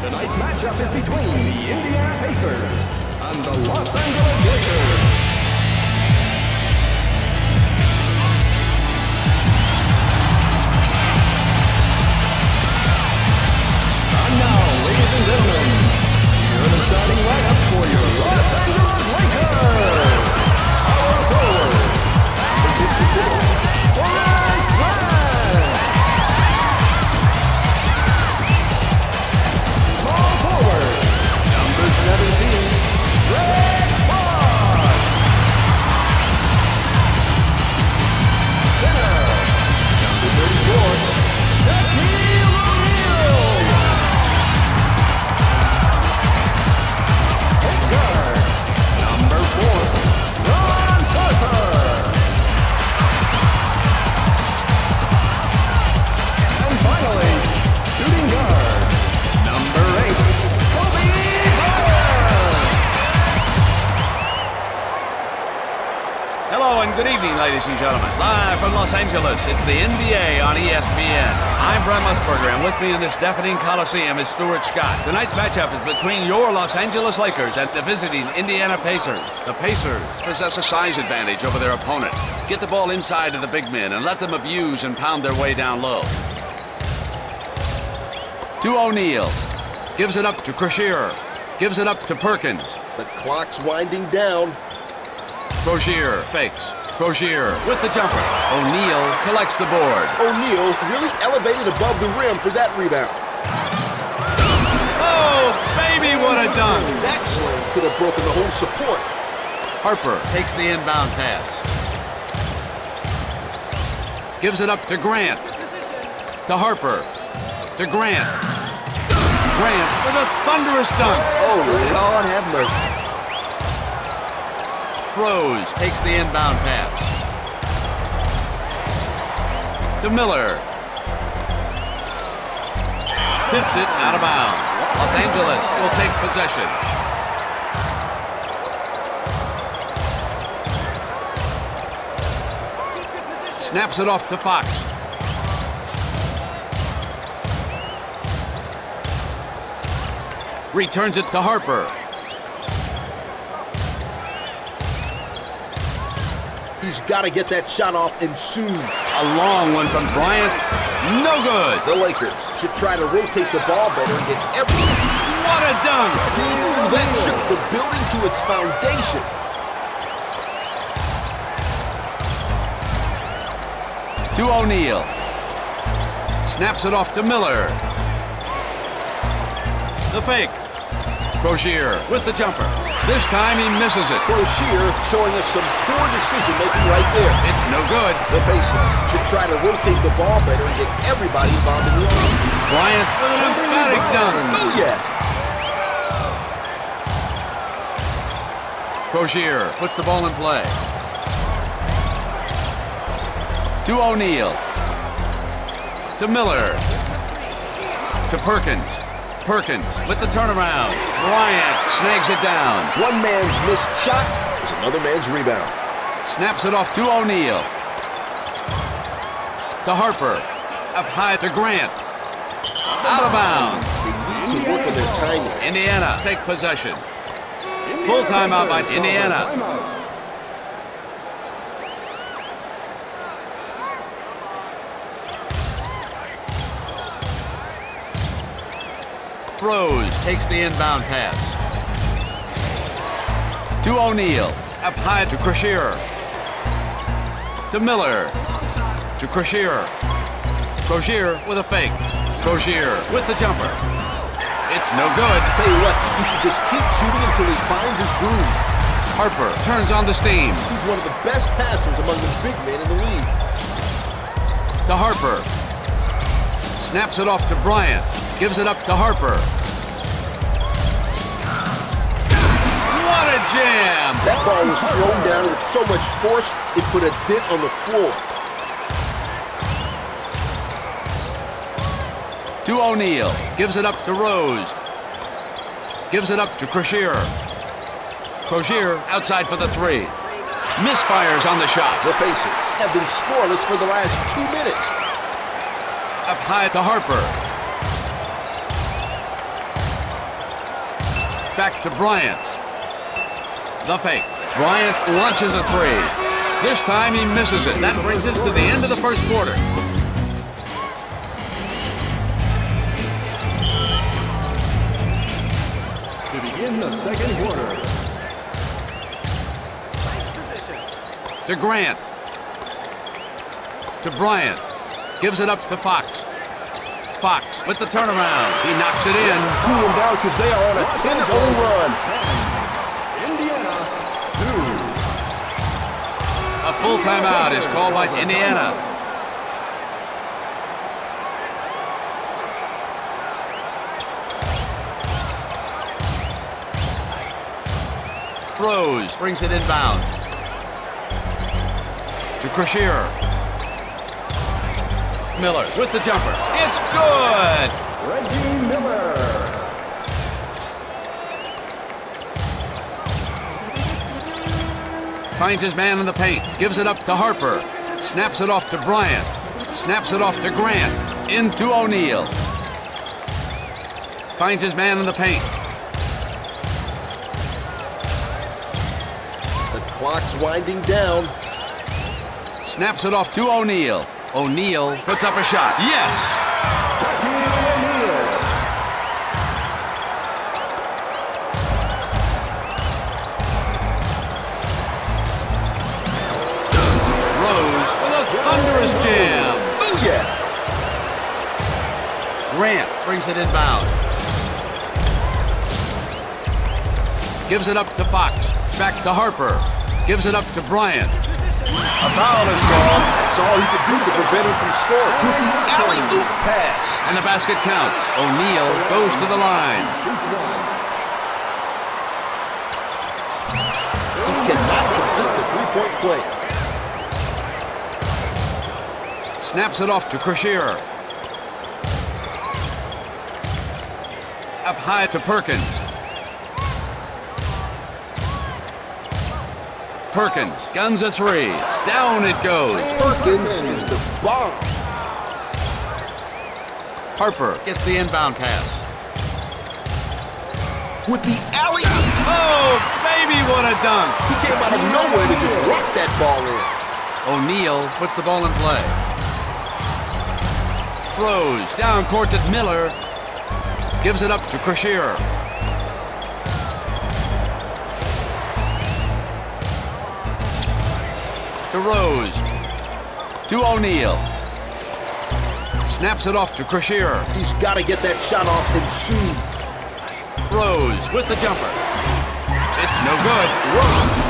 Tonight's matchup is between the Indiana Pacers and the Los Angeles Lakers. And now, ladies and gentlemen, here are the starting lineups for your Los Angeles Lakers. Power forward, small forward, number 17, Red Fox. Center, number 34, Shaquille O'Neal. Guard, number 4, Ron Harper. And finally, shooting guard, number 8, Kobe Bryant. Hello and good evening, ladies and gentlemen. Live from Los Angeles, it's the NBA on ESPN. I'm Brent Musburger, and with me in this deafening coliseum is Stuart Scott. Tonight's matchup is between your Los Angeles Lakers and the visiting Indiana Pacers. The Pacers possess a size advantage over their opponent. Get the ball inside of the big men and let them abuse and pound their way down low. To O'Neal. Gives it up to Crusher. Gives it up to Perkins. The clock's winding down. Crozier fakes. Crozier with the jumper. O'Neal collects the board. O'Neal really elevated above the rim for that rebound. Oh, baby, what a dunk! That slam could have broken the whole support. Harper takes the inbound pass. Gives it up to Grant. To Harper. To Grant. Grant with a thunderous dunk. Oh, Lord have mercy. Rose takes the inbound pass. To Miller. Tips it out of bounds. Los Angeles will take possession. Snaps it off to Fox. Returns it to Harper. He's got to get that shot off, and soon. A long one from Bryant. No good. The Lakers should try to rotate the ball better and get everything. What a dunk. Ooh, that shook the building to its foundation. To O'Neal. Snaps it off to Miller. The fake. Crozier with the jumper. This time he misses it. Crozier showing us some poor decision-making right there. It's no good. The Pacers should try to rotate the ball better and get everybody involved in the offense. Bryant with an emphatic dunk. Oh, yeah. Crozier puts the ball in play. To O'Neal. To Miller. To Perkins. Perkins with the turnaround. Bryant snags it down. One man's missed shot is another man's rebound. Snaps it off to O'Neal. To Harper. Up high to Grant. Out of bounds. They need to work on their timing. Indiana take possession. Full timeout by Indiana. Rose takes the inbound pass. To O'Neal. Up high to Crusher. To Miller. To Crusher. Crusher with a fake. Crusher with the jumper. It's no good. Tell you what, you should just keep shooting until he finds his groove. Harper turns on the steam. He's one of the best passers among the big men in the league. To Harper. Snaps it off to Bryant. Gives it up to Harper. What a jam! That ball was thrown down with so much force, it put a dent on the floor. To O'Neal. Gives it up to Rose. Gives it up to Crusher. Crusher outside for the three. Misfires on the shot. The Pacers have been scoreless for the last 2 minutes. Up high to Harper. back to Bryant. The fake. Bryant launches a three. This time he misses it. That brings us to the end of the first quarter. To begin the second quarter. To Grant. To Bryant. Gives it up to Fox. Fox with the turnaround. He knocks it in. Cool them down because they are on a 10-0 run. Indiana, 2. A full timeout is called by Indiana. Rose brings it inbound. To Crashier. Miller with the jumper. It's good! Reggie Miller. Finds his man in the paint. Gives it up to Harper. Snaps it off to Bryant. Snaps it off to Grant. Into O'Neal. Finds his man in the paint. The clock's winding down. Snaps it off to O'Neal. O'Neal puts up a shot. Yes! Rose with a thunderous jam. Oh, yeah. Grant brings it inbound. Gives it up to Fox. Back to Harper. Gives it up to Bryant. A foul is called. That's all he could do to prevent him from scoring. With the alley-oop pass. And the basket counts. O'Neal goes to the line. Shoots one. He cannot complete the three-point play. Snaps it off to Crashier. Up high to Perkins. Perkins guns a three. Down it goes. Perkins is the bomb. Harper gets the inbound pass. With the alley. Oh, baby, what a dunk. He came out of nowhere to just rock that ball in. O'Neal puts the ball in play. Rose down court to Miller. Gives it up to Crashier. To Rose. To O'Neal. Snaps it off to Crashier. He's got to get that shot off and soon. Rose with the jumper. It's no good.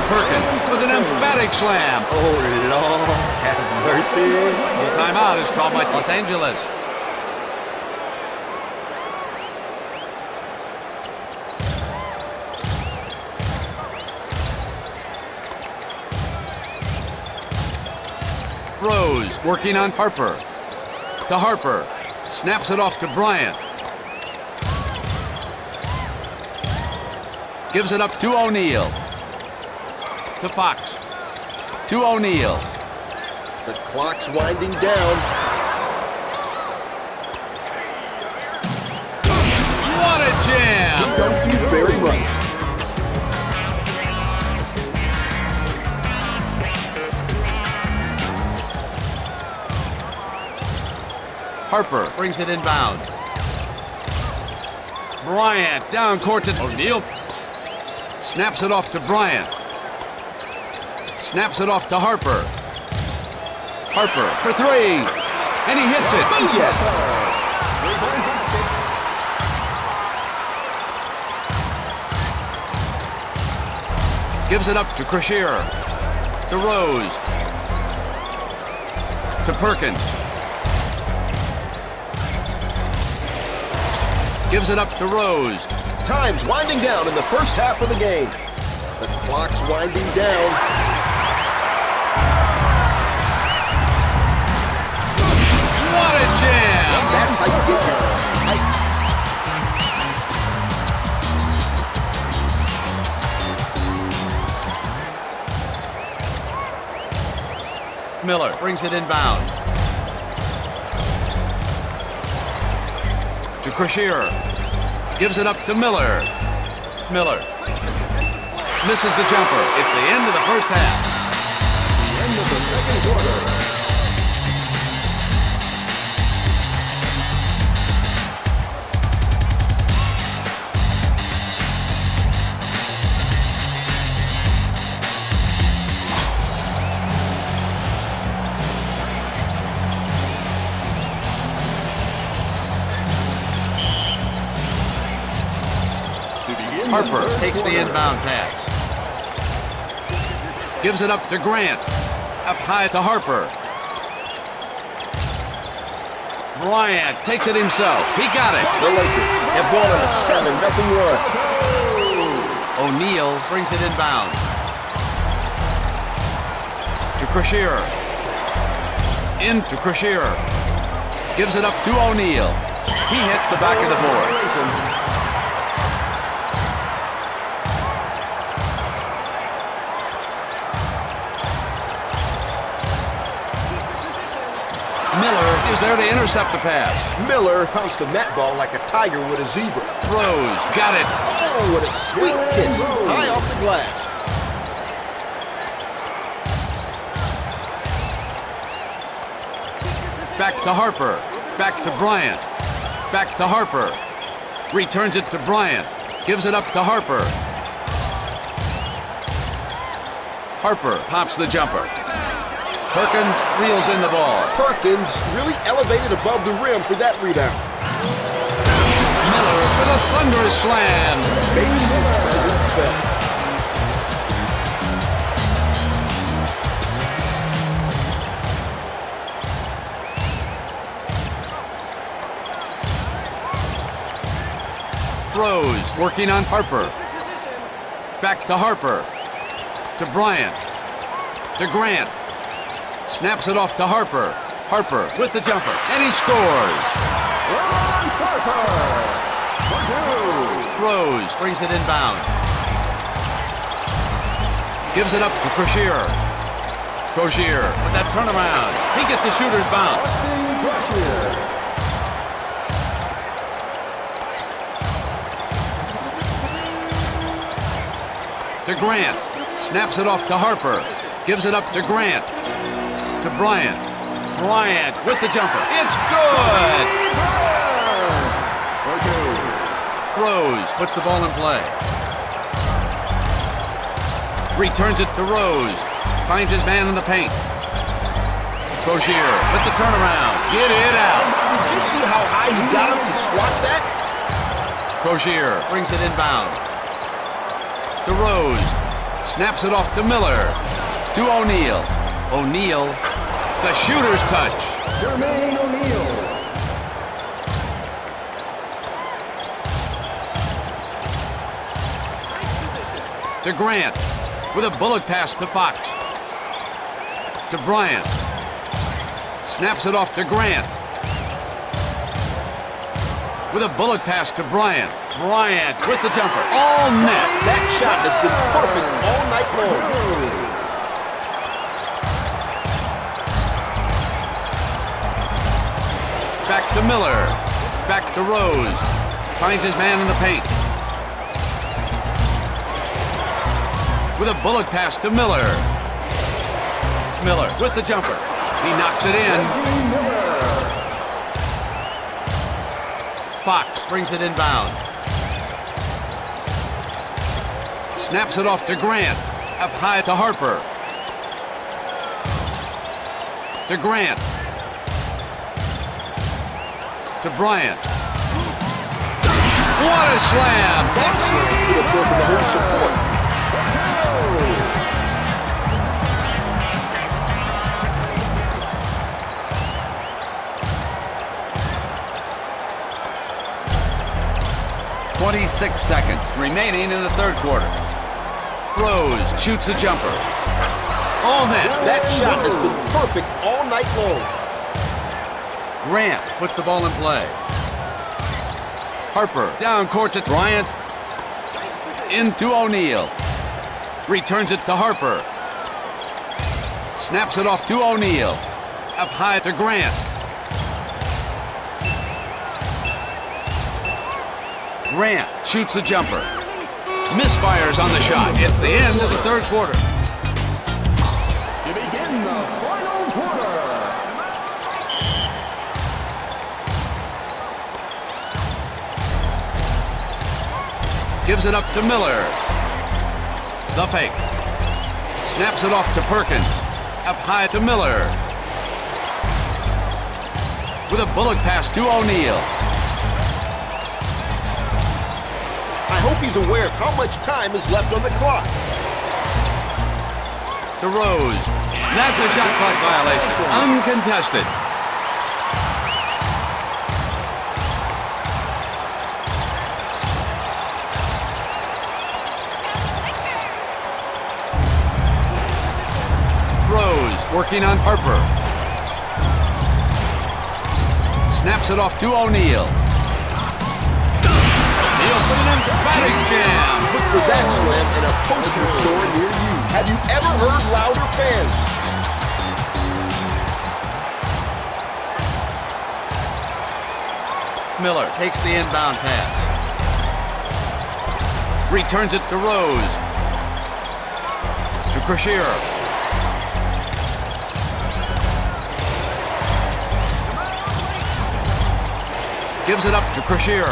Perkins with an emphatic slam. Oh, Lord, have mercy. The timeout is called by Los Angeles. Rose working on Harper. To Harper. Snaps it off to Bryant. Gives it up to O'Neal. To Fox. To O'Neal. The clock's winding down. What a jam! Thank you very much. Harper brings it inbound. Bryant down court to O'Neal. Snaps it off to Bryant. Snaps it off to Harper. Harper for three. And he hits it. Booyah! Gives it up to Crashier. To Rose. To Perkins. Gives it up to Rose. Time's winding down in the first half of the game. The clock's winding down. What a jam! That's how you get your Miller brings it inbound. To Crashier. Gives it up to Miller. Miller. Misses the jumper. It's the end of the first half. End of the second quarter. Harper takes the inbound pass. Gives it up to Grant. Up high to Harper. Bryant takes it himself. He got it. The Lakers have won on a 7-0 run. O'Neal brings it inbound. To Crashier. Into Crashier. Gives it up to O'Neal. He hits the back of the board. Miller is there to intercept the pass. Miller pounced a net ball like a tiger with a zebra. Rose got it. Oh, what a sweet kiss. High off the glass. Back to Harper. Back to Bryant. Back to Harper. Returns it to Bryant. Gives it up to Harper. Harper pops the jumper. Perkins reels in the ball. Perkins really elevated above the rim for that rebound. Miller with a thunderous slam. Makes his presence felt. Rose working on Harper. Back to Harper. To Bryant. To Grant. Snaps it off to Harper. Harper with the jumper. And he scores. Ron Harper. Rose brings it inbound. Gives it up to Crashier. Crashier with that turnaround. He gets a shooter's bounce. To Grant. Snaps it off to Harper. Gives it up to Grant. To Bryant. Bryant with the jumper. It's good! Rose puts the ball in play. Returns it to Rose. Finds his man in the paint. Croshier with the turnaround. Get it out. Did you see how high he got him to swat that? Croshier brings it inbound. To Rose. Snaps it off to Miller. To O'Neal. O'Neal. The shooter's touch. Jermaine O'Neal. To Grant. With a bullet pass to Fox. To Bryant. Snaps it off to Grant. With a bullet pass to Bryant. Bryant with the jumper. All net. That shot has been perfect all night long. Back to Miller. Back to Rose. Finds his man in the paint. With a bullet pass to Miller. Miller with the jumper. He knocks it in. Fox brings it inbound. Snaps it off to Grant. Up high to Harper. To Grant. To Bryant. What a slam! That slam could have broken the whole support. 26 seconds remaining in the third quarter. Rose shoots a jumper. All net. That shot has been perfect all night long. Grant puts the ball in play. Harper down court to Bryant. Into O'Neal. Returns it to Harper. Snaps it off to O'Neal. Up high to Grant. Grant shoots the jumper. Misfires on the shot. It's the end of the third quarter. To begin the final quarter. Gives it up to Miller. The fake. Snaps it off to Perkins. Up high to Miller. With a bullet pass to O'Neal. I hope he's aware of how much time is left on the clock. To Rose. That's a shot clock violation. Uncontested. Rose working on Harper. Snaps it off to O'Neal. O'Neal with an emphatic jam. Look for that slam in a poster store near you. Have you ever heard louder fans? Miller takes the inbound pass. Returns it to Rose. To Crusher. Gives it up to Crusher.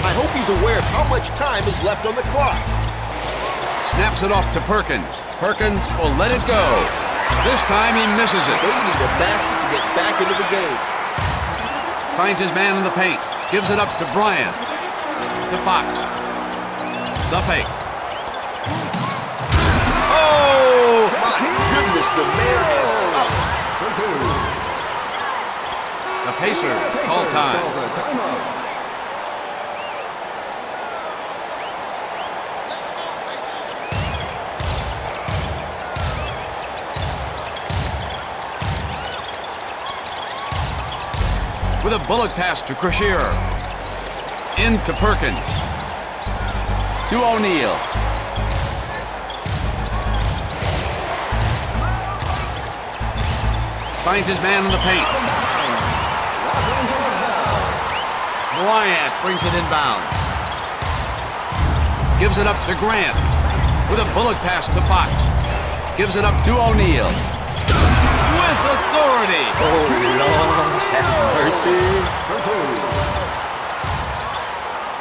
I hope he's aware of how much time is left on the clock. Snaps it off to Perkins. Perkins will let it go. This time he misses it. They need a basket to get back into the game. Finds his man in the paint. Gives it up to Bryant. To Fox. The fake. Oh! My goodness, the man has ups. The Pacers call time. With a bullet pass to Crusher. Into Perkins. To O'Neal. Finds his man in the paint. Bryant brings it inbound. Gives it up to Grant. With a bullet pass to Fox. Gives it up to O'Neal. With authority. Oh, Lord, have mercy.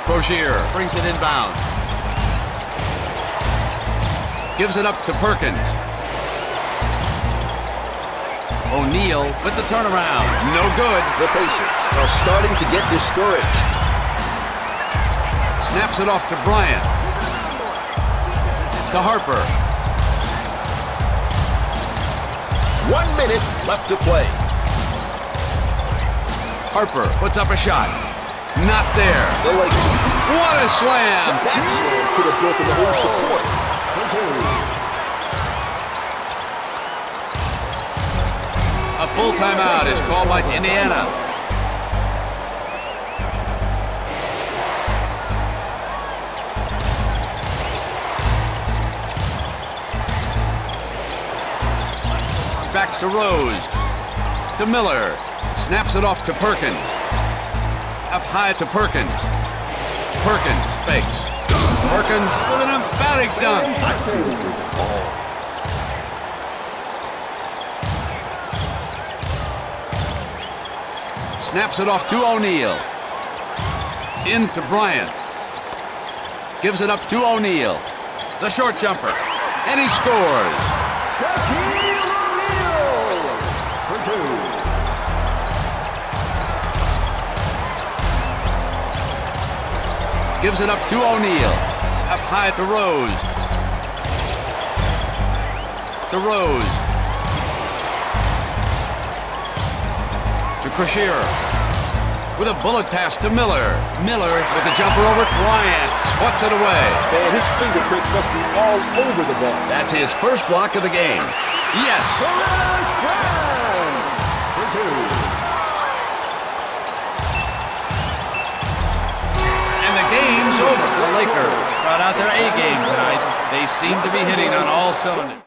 Crusher brings it inbound. Gives it up to Perkins. O'Neal with the turnaround. No good. The Pacers are starting to get discouraged. Snaps it off to Bryant. To Harper. 1 minute left to play. Harper puts up a shot. Not there. The Lakers. What a slam! That slam could have broken the whole support. A full timeout is called by Indiana. Back to Rose. To Miller. Snaps it off to Perkins. Up high to Perkins. Perkins fakes. Perkins with an emphatic dunk. I feel for the ball. Snaps it off to O'Neal. Into Bryant. Gives it up to O'Neal. The short jumper. And he scores. Shaquille O'Neal for two. Gives it up to O'Neal. Up high to Rose. To Rose. To Crusher. With a bullet pass to Miller. Miller with the jumper over Bryant. Swats it away. Man, his fingerprints must be all over the ball. That's his first block of the game. Yes. Perez Brown for two. And the game's over. The Lakers brought out their A game tonight. They seem to be hitting on all cylinders.